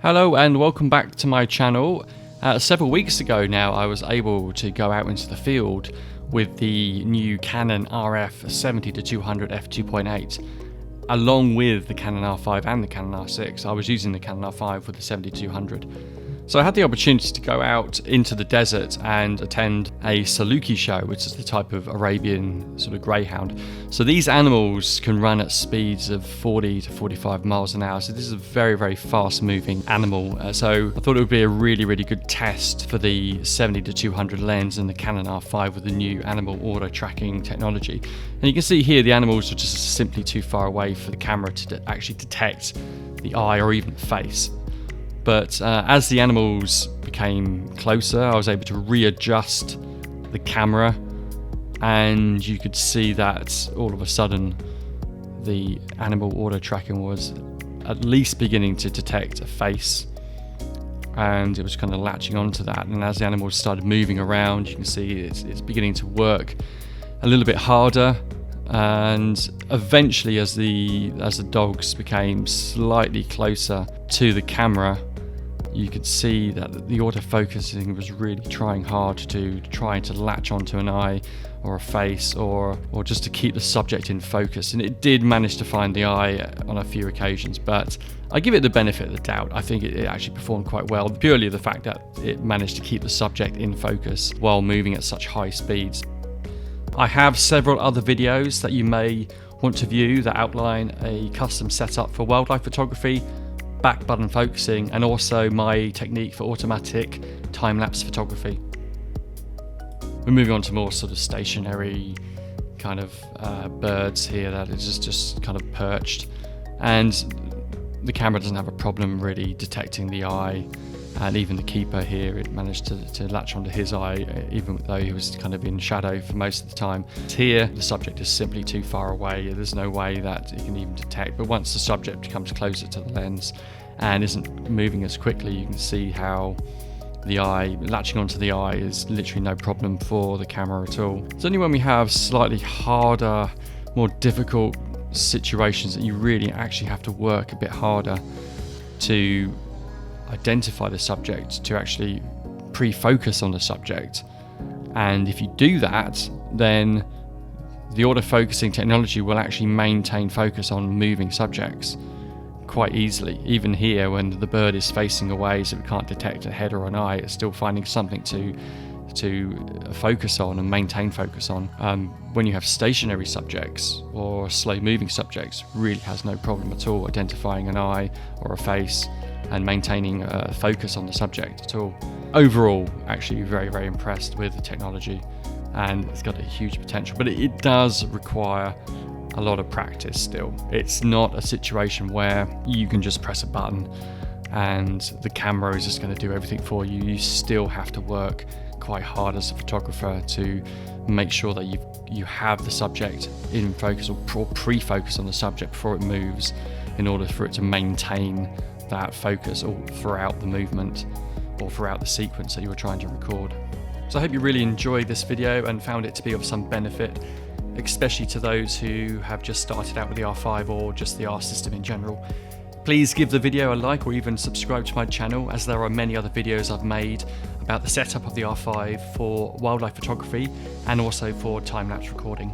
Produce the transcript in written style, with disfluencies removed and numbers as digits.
Hello and welcome back to my channel. Several weeks ago now I was able to go out into the field with the new Canon RF70 to 200 f2.8 along with the Canon R5 and the Canon R6. I was using the Canon R5 with the 70-200. So I had the opportunity to go out into the desert and attend a Saluki show, which is the type of Arabian sort of Greyhound. So these animals can run at speeds of 40 to 45 miles an hour. So this is a very, very fast moving animal. So I thought it would be a really, really good test for the 70-200 lens and the Canon R5 with the new animal auto tracking technology. And you can see here the animals are just simply too far away for the camera to actually detect the eye or even the face. But as the animals became closer, I was able to readjust the camera, and you could see that all of a sudden the animal auto tracking was at least beginning to detect a face, and it was kind of latching onto that. And as the animals started moving around, you can see it's beginning to work a little bit harder. And eventually, as the dogs became slightly closer to the camera, you could see that the autofocusing was really trying hard to latch onto an eye or a face or just to keep the subject in focus. And it did manage to find the eye on a few occasions, but I give it the benefit of the doubt. I think it actually performed quite well, purely the fact that it managed to keep the subject in focus while moving at such high speeds. I have several other videos that you may want to view that outline a custom setup for wildlife photography, back button focusing, and also my technique for automatic time-lapse photography. We're moving on to more sort of stationary kind of birds here that is just kind of perched, and the camera doesn't have a problem really detecting the eye. And even the keeper here, it managed to latch onto his eye, even though he was kind of in shadow for most of the time. Here, the subject is simply too far away. There's no way that it can even detect. But once the subject comes closer to the lens and isn't moving as quickly, you can see how the eye, latching onto the eye, is literally no problem for the camera at all. It's only when we have slightly harder, more difficult situations that you really actually have to work a bit harder to identify the subject, to actually pre-focus on the subject. And if you do that, then the autofocusing technology will actually maintain focus on moving subjects quite easily. Even here, when the bird is facing away so it can't detect a head or an eye, it's still finding something to focus on and maintain focus on. When you have stationary subjects or slow moving subjects, really has no problem at all identifying an eye or a face and maintaining focus on the subject at all. Overall, actually very, very impressed with the technology, and it's got a huge potential, but it does require a lot of practice still. It's not a situation where you can just press a button and the camera is just going to do everything for you. You still have to work quite hard as a photographer to make sure that you have the subject in focus or pre-focus on the subject before it moves, in order for it to maintain that focus all throughout the movement or throughout the sequence that you were trying to record. So I hope you really enjoyed this video and found it to be of some benefit, especially to those who have just started out with the R5 or just the R system in general. Please give the video a like or even subscribe to my channel, as there are many other videos I've made about the setup of the R5 for wildlife photography and also for time-lapse recording.